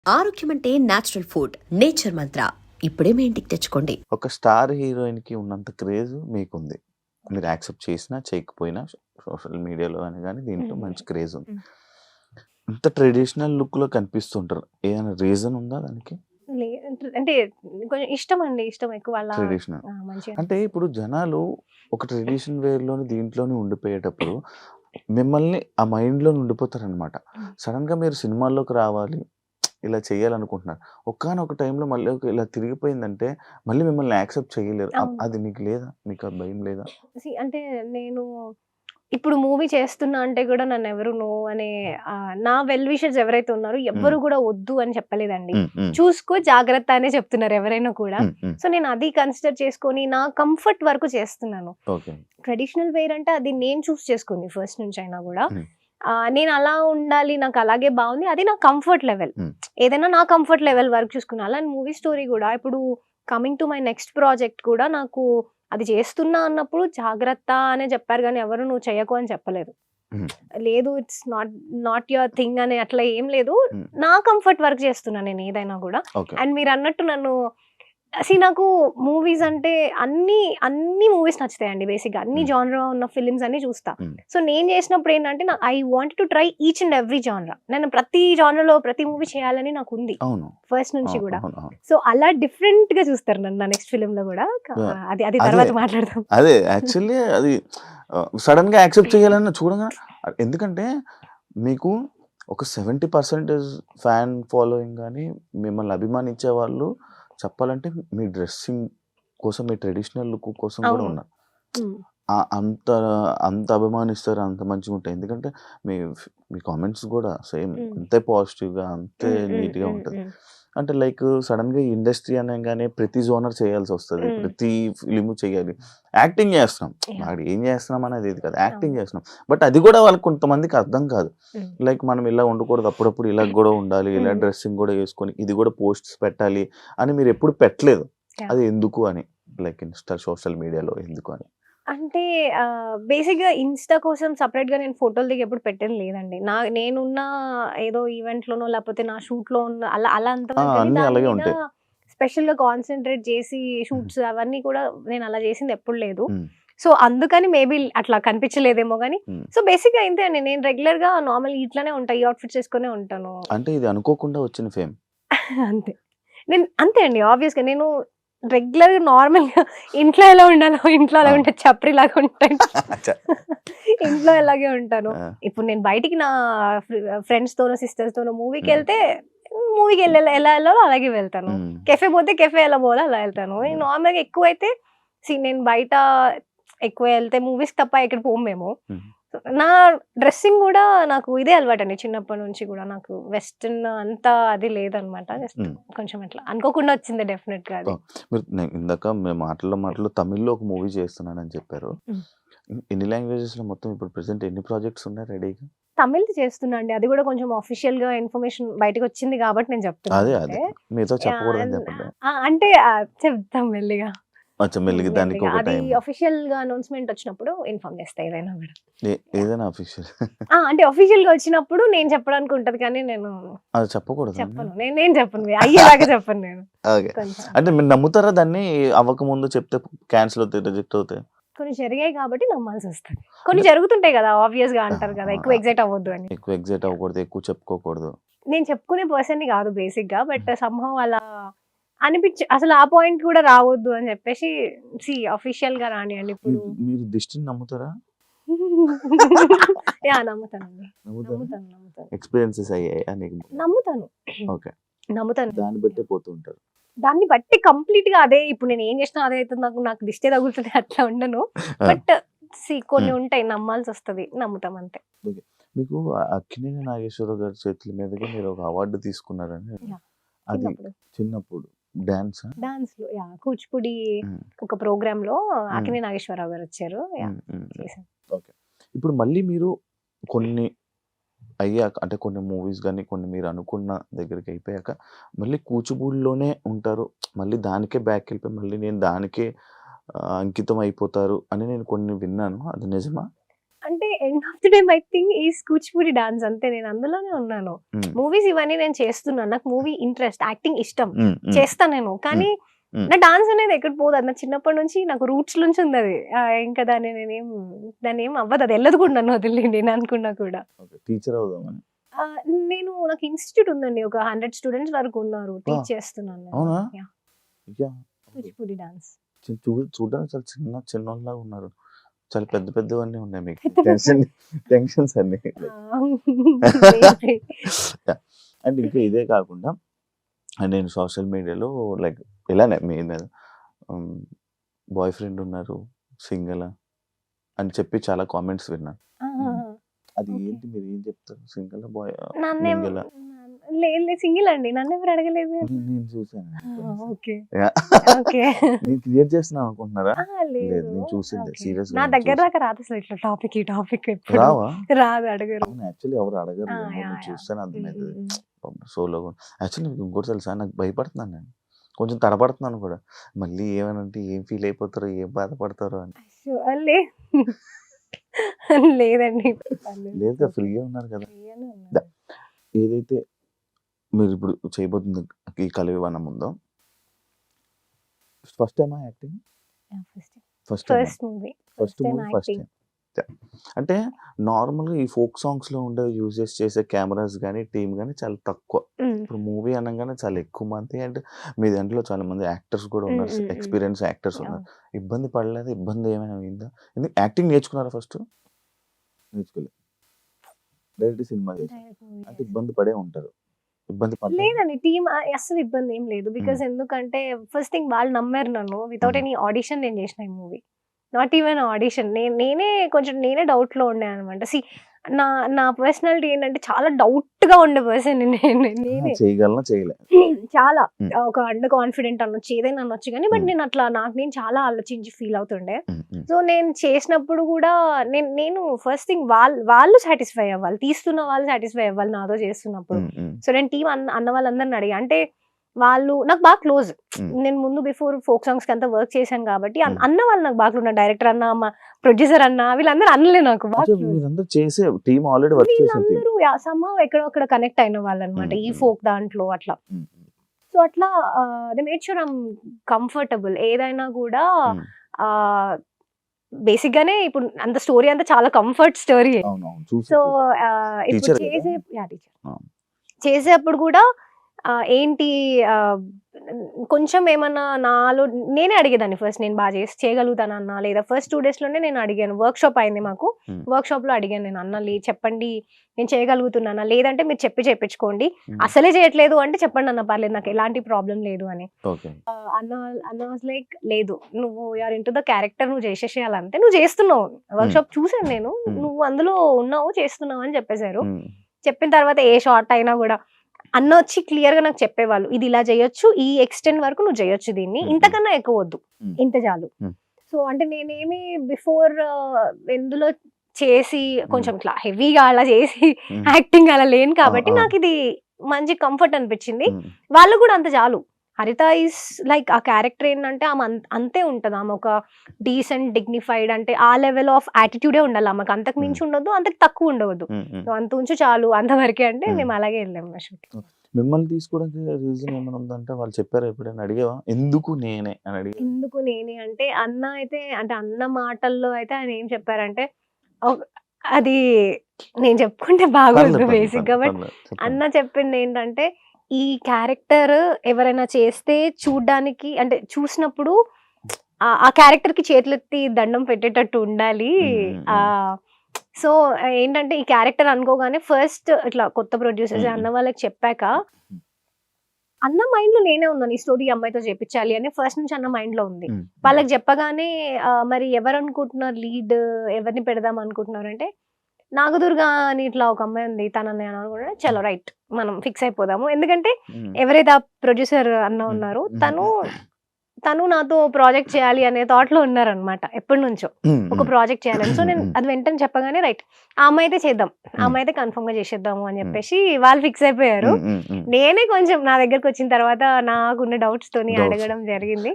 ఆరోగ్యం అంటే natural food, nature మంత్ర. ఇప్పుడే మీ ఇంటికి తెచ్చుకోండి. ఒక స్టార్ హీరోయిన్‌కి ఉన్నంత క్రేజ్ మీకుంది. మీరు యాక్సెప్ట్ చేసినా, చేయకపోయినా సోషల్ మీడియాలో అని గాని దీంట్లో మంచి క్రేజ్ ఉంది. హ్మ్. ఇంత ట్రెడిషనల్ లుక్‌లో కనిపిస్తుంటారు. ఏదైనా రీజన్ ఉందా దానికి? లే అంటే కొంచెం ఇష్టమండి. ఇష్టం ఎక్కువ అలా ట్రెడిషనల్. మంచిగా అంటే ఇప్పుడు జనాలు ఒక ట్రెడిషన్ వేర్‌లోని దీంట్లోనే ఉండిపోయేటప్పుడు మిమ్మల్ని ఆ మైండ్‌లోనే ఉండిపోతారనమాట. హ్మ్. సడెన్‌గా మీరు సినిమాల్లోకి రావాలి, ఇలా చేయాలనుకుంటున్నారు. ఒకానొక టైంలో మళ్ళీ ఇలా తిరిగిపోయిందంటే మళ్ళీ మిమ్మల్ని యాక్సెప్ట్ చేయలేరు. అవును. అది మీకు లేదా? మీకు ఆ భయం లేదా? అంటే నేను ఇప్పుడు మూవీ చేస్తున్నా అంటే గూడా నన్నెవరు నో అనే నా వెల్ విషర్స్ ఎవరైతే ఉన్నారో ఎవ్వరు హ్మ్. గూడా వద్దు అని చెప్పలేదండి. హ్మ్. హ్మ్. చూసుకో జాగ్రత్త అనే చెప్తున్నారు ఎవరైనా కూడా. హ్మ్. హ్మ్. సో, నేను అది కన్సిడర్ చేసుకొని నా కంఫర్ట్ వరకు చేస్తున్నాను. ఓకే. ట్రెడిషనల్ వేర్ అంటే అది నేను చూస్ చేసుకుంది ఫస్ట్ నుంచైనా గూడా. హ్మ్. నేను అలా ఉండాలి, నాకు అలాగే బావుంది. అది నా కంఫర్ట్ లెవెల్. హ్మ్. ఏదైనా నా కంఫర్ట్ లెవెల్ వరకు చూసుకున్నా. అలా మూవీ స్టోరీ గూడా ఇప్పుడు coming to my next project కూడా నాకు అది చేస్తున్నా అన్నప్పుడు జాగ్రత్త అనే చెప్పారు గానీ ఎవరు నువ్వు చెయ్యకు అని చెప్పలేదు. హ్మ్. లేదు ఇట్స్ నాట్ యువర్ థింగ్ అని అట్లా ఏం లేదు. హ్మ్. నా కంఫర్ట్ వర్క్ చేస్తున్నా నేను ఏదైనా గూడా. ఓకే. అండ్ మీరన్నట్టు నన్ను నాకు మూవీస్ అంటే అన్ని మూవీస్ నచ్చుతాయండి బేసిక్‌గా. అన్ని హ్మ్. జానరా ఉన్న ఫిల్మ్స్ అన్ని చూస్తా. హ్మ్. సో, నేను చేసినప్పుడు ఏంటంటే I wanted to try each and every genre. నేను ప్రతి జానరాలో ప్రతి మూవీ చేయాలని నాకుంది. అవును. ఫస్ట్ నుంచి గూడా. అవును. అవును. సో, అలా డిఫరెంట్‌గా చూస్తారు నన్ను నా నెక్స్ట్ ఫిల్మ్‌లో గూడా. యాహ్! అది అది అదే. తర్వాత మాట్లాడదాం. అదే యాక్చువల్లీ అది సడెన్‌గా యాక్సెప్ట్ చేయాలన్న చూడంగా ఎందుకంటే మీకు ఒక 70% ఫ్యాన్ ఫాలోయింగ్ గాని, మిమ్మల్ని అభిమానించే వాళ్ళు చెప్పాలంటే మీ డ్రెస్సింగ్ కోసం, మీ ట్రెడిషనల్ లుక్ కోసం గూడా అవును. ఉన్నారు. హ్మ్. అంత అంత అభిమానిస్తారు. అంత మంచిగుంటాయి. ఎందుకంటే మీ మీ కామెంట్స్ గూడా సేమ్ హ్మ్. అంతే పాజిటివ్‌గా, అంతే హ్మ్. హ్మ్. నీట్‌గా హ్మ్. ఉంటది. హ్మ్. అంటే లైక్ సడెన్‌గా ఇండస్ట్రీ అనంగానే ప్రతి జోనర్ చేయాల్సొస్తది. హ్మ్. ప్రతి ఫిల్ము చేయాలి. యాక్టింగ్ చేస్తున్నాం. యాహ్! అక్కడ ఏం చేస్తున్నాం అనేది ఇది కాదు. యాక్టింగ్ అవును. చేస్తున్నాం. బట్ అది కూడా వాళ్ళకి కొంతమందికి అర్థం కాదు. హ్మ్. లైక్ మనం ఇలా ఉండకూడదు. అప్పుడప్పుడు ఇలా గూడా ఉండాలి. ఇలా హ్మ్. డ్రెస్సింగ్ గూడా యేసుకొని ఇది గూడా పోస్ట్స్ పెట్టాలి అని మీరెప్పుడు పెట్టలేదు. యాహ్! అది ఎందుకు అని? లైక్ సోషల్ మీడియాలో ఎందుకు అని? అంటే బేసిక్‌గా ఇన్‌స్టా కోసం సెపరేట్‌గా నేను ఫోటోలు దిగి ఎప్పుడు పెట్టింది లేదండి. నేనున్న ఏదో ఈవెంట్‌లోనో లేకపోతే నా షూట్‌లో ఉన్న అలా అలా అంతవరకు గాని అన్నీ దాని అలాగే మీద ఉంటాయి. స్పెషల్‌గా కాన్సంట్రేట్ చేసి హుహు. షూట్స్ అవన్నీ కూడా నేను అలా చేసింది ఎప్పుడు లేదు. హ్మ్. సో, అందుకని మేబీ అట్లా కనిపించలేదేమో గాని. హ్మ్. సో, బేసిక్‌గా ఇంతే అండి. నేను రెగ్యులర్‌గా నార్మల్ ఇట్లనే ఉంటా. ఈ అవుట్‌ఫిట్స్ ఏసుకొనే ఉంటాను. అంటే ఇది అనుకోకుండా వచ్చిన ఫేమ్. అంతే. నేను అంతే అండి. ఆబ్వియస్‌గా నేను రెగ్యులర్‌గా నార్మల్‌గా ఇంట్లో ఎలా ఉండాలో ఇంట్లో ఆ! అలాగే ఉంటా. చప్రీలాగా ఉంటాను. అచ్చా! ఇంట్లో ఎలాగే ఉంటాను. ఆ! ఇప్పుడు నేను బయటికి నా ఫ్రెండ్స్‌తోనో, సిస్టర్స్‌తోనో హ్మ్. మూవీకెళ్తే మూవీకెళ్ళి ఎలా ఎళ్ళాలో అలాగే వెళ్తాను. హ్మ్. కెఫే పోతే కెఫే ఎలా పోవాలో అలా ఎళ్తాను. హ్మ్. నార్మల్‌గా ఎక్కువైతే నేను బయట ఎక్కువ ఎళ్తే మూవీస్‌కి తప్ప ఎక్కడికి పోము మేము. హ్మ్. నా డ్రెస్సింగ్ గూడా నాకు ఇదే అలవాటండి చిన్నప్పటి నుంచి గూడా. నాకు వెస్టర్న్ అంత అది లేదనమాట. జస్ట్ హ్మ్. కొంచెం అట్లా అనుకోకుండా వచ్చింది డెఫినెట్‌గా అది. మీరు ఇందాక మేము మాటల్లో తమిళ్‌లో ఒక మూవీ చేస్తున్నానని చెప్పారు. హ్మ్. ఎన్ని లాంగ్వేజెస్‌లో మొత్తం ఇప్పుడు ప్రెజెంట్ ఎన్ని ప్రాజెక్ట్స్ ఉన్నాయి రెడీగా? తమిళ్‌ది చేస్తున్నా అండి. అది గూడా కొంచెం ఆఫీషియల్‌గా ఇన్ఫర్మేషన్ బయటకొచ్చింది గాబట్టి నేను చెప్తున్నా అదే. అంతే. మీతో యాహ్! చెప్పకూడదని చెప్పండి. అంటే చెప్తాం మెల్లిగా. అచ్చా! మెల్లిగా దానికి మెల్లిగా. ఒక అది టైమ్. అఫీషియల్‌గా అనౌన్స్‌మెంట్ వచ్చినప్పుడు ఇన్ఫార్మ్ చేస్తా ఏదైనా గూడా. యాహ్! ఏదైనా అఫీషియల్ అంటే అఫీషియల్‌గా వచ్చినప్పుడు నేను చెప్పడానికి ఉంటది కానీ నేను అది చెప్పకూడదా అండి? చెప్పను. నేను చెప్పను. అయ్యేదాకా చెప్పను నేను. ఓకే. కొంచెం అంటే మీరు నమ్ముతారా దాన్ని అవ్వకముందు చెప్తే క్యాన్సిల్ అవుతాయి, రిజెక్ట్ అవుతాయి? కొన్ని జరిగాయి కాబట్టి నమ్మాల్సొస్తది. కొన్ని అంటే జరుగుతుంటాయి గదా! ఆబ్వియస్‌గా అంటారు కదా! ఎక్కువ ఆ! ఎక్సైట్ అవ్వద్దు అని. ఎక్కువ ఎక్సైట్ అవ్వకూడదు, ఎక్కువ చెప్పుకోకూడదు. నేను చెప్పుకునే పర్సన్‌ని గాదు బేసిక్‌గా. బట్ సమ్‌హౌ అలా అసలు ఆ పాయింట్ కూడా రావద్దు అని చెప్పేసి అఫీషియల్‌గా రానియండి ఇప్పుడు. మీరు దిష్టిని నమ్ముతారా? నమ్ముతానండి. నమ్ముతారా? నమ్ముతాను. ఎక్స్‌పీరియన్సెస్ అయ్యాయా నీకు? నమ్ముతాను. ఓకే. నమ్ముతాను. దాన్ని బట్టే పోతూ ఉంటారు. దాన్ని బట్టి కంప్లీట్‌గా అదే ఇప్పుడు నేను ఏం చేసినా అదే అయితుంది. నాకు దిష్టే తగులుతది అట్లా ఉండను. ఆ! బట్ కొన్ని హ్మ్. ఉంటాయి నమ్మాల్సొస్తది. నమ్ముతాం అంతే. ఓకే. మీకు అక్కినేని నాగేశ్వరరావు గారి చేతుల మీదుగా మీరు ఒక అవార్డ్ తీసుకున్నారని యాహ్! అది చిన్నప్పుడు. చిన్నప్పుడు డాన్సా? డాన్స్‌లో కూచిపూడి హ్మ్. ఒక ప్రోగ్రామ్‌లో హ్మ్. అక్కినేని నాగేశ్వరరావు గారొచ్చారు. హ్మ్. చేశాను. ఓకే. ఇప్పుడు మళ్ళీ మీరు కొన్ని అయ్యాక అంటే కొన్ని మూవీస్ గాని, కొన్ని మీరు అనుకున్న దగ్గరికి అయిపోయాక మళ్ళీ కూచిపూడిలోనే ఉంటారు. మళ్ళీ దానికే బ్యాక్‌కెళ్ళిపోయి మళ్ళీ నేను దానికే అంకితం అయిపోతారు అని నేను కొన్ని విన్నాను. అది నిజమా? అంటే end of the day my thing is Kuchipudi dance అంతే. నేను అందులోనే ఉన్నాను. మూవీస్ ఇవన్నీ నేను చేస్తున్నాను. నాకు మూవీ ఇంట్రెస్ట్, యాక్టింగ్ ఇష్టం, చేస్తాను నేను. కానీ నా డాన్స్ అనేది ఎక్కడ పోదు. అది నా చిన్నప్పటి నుంచి నాకు రూట్స్ నుంచి ఉంది అది. ఇంకా దాన్ని ఏం అవ్వదు, అది వెళ్ళదు కూడా నన్ను వదిలి నేను అనుకున్నా కూడా. టీచర్ అవుదామని నాకు ఇన్స్టిట్యూట్ ఉందండి, ఒక 100 స్టూడెంట్స్ వరకు ఉన్నారు, టీచ్ చేస్తున్నాను నేను. అవునా? Yeah. యా. కూచిపూడి డాన్స్. చూడడానికి చాలా చిన్నోళ్ళలాగా ఉన్నారు. చాలా పెద్దవన్నీ ఉన్నాయి మీకు. టెన్షన్స్ అన్ని. అండ్ ఇంకా ఇదే కాకుండా నేను సోషల్ మీడియాలో లైక్ ఇలానే మీ బాయ్ ఫ్రెండ్ ఉన్నారు, సింగిల్ అని చెప్పి చాలా కామెంట్స్ విన్నాను. అది ఏంటి, మీరు ఏం చెప్తారు? Single boy mingle? లేదు సింగిల్ అండి, నన్ను ఎవరు అడగలేదు. నేను చూసాను. Okay okay. నేను క్రియేట్ చేస్తున్నాను అనుకుంటున్నారా? లేదు, నేను చూసింది సీరియస్. నా దగ్గర దాకా రాదు అసలు ఇట్లా టాపిక్, ఈ టాపిక్ రావా? రాదు, అడగరు. యాక్చువల్లీ ఎవరు అడగరు. నేను చూస్తాను, అర్థమవుతుంది. సోలోగా యాక్చువల్లీ ఇంకోటి తెలుసా, నాకు భయపడుతున్నాను నేను, కొంచెం తడబడుతున్నాను కూడా. మళ్ళీ ఏమనంటే ఏం ఫీల్ అయిపోతారో, ఏం బాధపడతారో అని. లేదండి, లేదు, ఫ్రీగా ఉన్నారు కదా. ఏదైతే మీరు ఇప్పుడు చేయబోతుంది ఈ కలవివనం ఉందో, first time acting? First movie, first time. అంటే నార్మల్గా ఈ ఫోక్ సాంగ్స్ లో ఉండే యూజెస్ చేసే కెమెరాస్ కానీ టీమ్ కానీ చాలా తక్కువ. ఇప్పుడు మూవీ అనగానే చాలా ఎక్కువ మంది, అండ్ మీ దాంట్లో చాలా మంది యాక్టర్స్ కూడా ఉన్నారు, ఎక్స్పీరియన్స్ యాక్టర్స్ ఉన్నారు. ఇబ్బంది పడలేదు? ఇబ్బంది ఏమైనా అయిందా? ఎందుకు యాక్టింగ్ నేర్చుకున్నారా ఫస్ట్? నేర్చుకోలేదు, డైరెక్ట్ సినిమా చేసి అంటే ఇబ్బంది పడే ఉంటారు. ఇబ్బంది లేదండి, టీమ్ అసలు ఇబ్బంది ఏం లేదు. బికాస్ ఎందుకంటే ఫస్ట్ థింగ్ వాళ్ళు నమ్మారు నన్ను. వితౌట్ ఎనీ ఆడిషన్ నేను చేసిన ఈ మూవీ, నాట్ ఈవెన్ ఆడిషన్. నేనే డౌట్ లో ఉండే అనమాట. నా పర్సనాలిటీ ఏంటంటే చాలా డౌట్ గా ఉండే పర్సన్ నేనే. చేయగలనా చేయలేదు, చాలా ఒక అండర్ కాన్ఫిడెంట్ అనొచ్చు, ఏదైనా అనొచ్చు. కానీ బట్ నేను అట్లా నేను చాలా ఆలోచించి ఫీల్ అవుతుండే. సో నేను చేసినప్పుడు కూడా నేను ఫస్ట్ థింగ్ వాళ్ళు సాటిస్ఫై అవ్వాలి, తీస్తున్న వాళ్ళు సాటిస్ఫై అవ్వాలి నాతో చేస్తున్నప్పుడు. సో నేను టీం అన్న వాళ్ళందరిని అడిగా. అంటే వాళ్ళు నాకు బాగా క్లోజ్. నేను ముందు బిఫోర్ ఫోక్ సాంగ్స్ కి అంతా వర్క్ చేశాను కాబట్టి అన్న వాళ్ళు నాకు బాగా క్లోజ్. డైరెక్టర్ అన్న, ప్రొడ్యూసర్ అన్న, వీళ్ళందరూ అన్నలే నాకు బాగా. వీళ్ళందరూ సమ్హౌ ఎక్కడో అక్కడ కనెక్ట్ అయిన వాళ్ళు అనమాట ఈ ఫోక్ దాంట్లో అట్లా. సో అట్లా they made sure I'm comfortable. ఏదైనా కూడా బేసిక్ గానే ఇప్పుడు అంత స్టోరీ అంతా చాలా కంఫర్ట్ స్టోరీ. సో ఇప్పుడు చేసేప్పుడు కూడా ఏంటి కొంచెం ఏమన్నా నాలో నేనే అడిగేదాన్ని ఫస్ట్, నేను బాగా చేయగలుగుతానన్నా లేదా. ఫస్ట్ 2 days లోనే నేను అడిగాను. వర్క్ షాప్ అయింది మాకు, వర్క్ షాప్ లో అడిగాను నేను, అన్న చెప్పండి నేను చేయగలుగుతున్నానా, లేదంటే మీరు చేయించుకోండి, అసలే చేయట్లేదు అంటే చెప్పండి అన్న, పర్లేదు నాకు ఎలాంటి ప్రాబ్లం లేదు అని. అన్న వాజ్ లైక్, లేదు నువ్వు యూఆర్ ఇంటూ ద క్యారెక్టర్, నువ్వు చేసేసేయాలంటే నువ్వు చేస్తున్నావు, వర్క్ షాప్ చూసాను నేను, నువ్వు అందులో ఉన్నావు చేస్తున్నావు అని చెప్పేశారు. చెప్పిన తర్వాత ఏ షార్ట్ అయినా కూడా అన్న వచ్చి క్లియర్ గా నాకు చెప్పేవాళ్ళు, ఇది ఇలా చేయొచ్చు, ఈ ఎక్స్టెంట్ వరకు నువ్వు చేయొచ్చు, దీన్ని ఇంతకన్నా ఎక్కువ వద్దు, ఇంత చాలు. సో అంటే నేనేమి బిఫోర్ ఎందులో చేసి కొంచెం ఇట్లా హెవీగా అలా చేసి యాక్టింగ్ అలా లేను కాబట్టి నాకు ఇది మంచి కంఫర్ట్ అనిపించింది. వాళ్ళు కూడా అంత చాలు. హరిత ఈస్ లైక్ ఆ క్యారెక్టర్ ఏంటంటే ఆమె అంతే ఉంటది, ఆమె ఒక డీసెంట్ డిగ్నిఫైడ్, అంటే ఆ లెవెల్ ఆఫ్ యాటిట్యూడే ఉండాలి ఆమెకు, అంతకు మించి ఉండొద్దు, అంతకు తక్కువ ఉండవద్దు, అంత ఉంచు చాలు, అంతవరకే. అంటే మేము అలాగే వెళ్ళాము షూటింగ్. మిమ్మల్ని తీసుకోవడానికి రీజన్ ఏమైనా ఉందంటే వాళ్ళు చెప్పారు ఎప్పుడైనా, అడిగావా ఎందుకు నేనే అని అడిగా? ఎందుకు నేనే అంటే అన్న అయితే, అంటే అన్న మాటల్లో అయితే ఆయన ఏం చెప్పారంటే, అది నేను చెప్పుకుంటే బాగోదు బేసిక్ గా, బట్ అన్న చెప్పింది ఏంటంటే, ఈ క్యారెక్టర్ ఎవరైనా చేస్తే చూడ్డానికి, అంటే చూసినప్పుడు ఆ క్యారెక్టర్ కి చేతులెత్తి దండం పెట్టేటట్టు ఉండాలి. సో ఏంటంటే ఈ క్యారెక్టర్ అనుకోగానే ఫస్ట్ ఇట్లా కొత్త ప్రొడ్యూసర్స్ అన్న వాళ్ళకి చెప్పాక, అన్న మైండ్ లో నేనే ఉన్నాను, ఈ స్టోరీ అమ్మాయితో చేపించాలి అని ఫస్ట్ నుంచి అన్న మైండ్ లో ఉంది. వాళ్ళకి చెప్పగానే మరి ఎవరు అనుకుంటున్నారు లీడ్, ఎవరిని పెడదాం అనుకుంటున్నారు అంటే, నాగదుర్గ అని ఇట్లా ఒక అమ్మాయి ఉంది, తనని అనుకుంటే చలో రైట్ మనం ఫిక్స్ అయిపోదాము. ఎందుకంటే ఎవరైతే ఆ ప్రొడ్యూసర్ అన్న ఉన్నారో తను నాతో ప్రాజెక్ట్ చేయాలి అనే థాట్ లో ఉన్నారనమాట, ఎప్పటి నుంచో ఒక ప్రాజెక్ట్ చేయాలని. సో నేను అది వెంటనే చెప్పగానే రైట్ ఆ అమ్మాయి అయితే చేద్దాం, ఆ అమ్మాయి అయితే కన్ఫర్మ్ గా చేసేద్దాము అని చెప్పేసి వాళ్ళు ఫిక్స్ అయిపోయారు. నేనే కొంచెం నా దగ్గరకు వచ్చిన తర్వాత నాకున్న డౌట్స్ తోని అడగడం జరిగింది.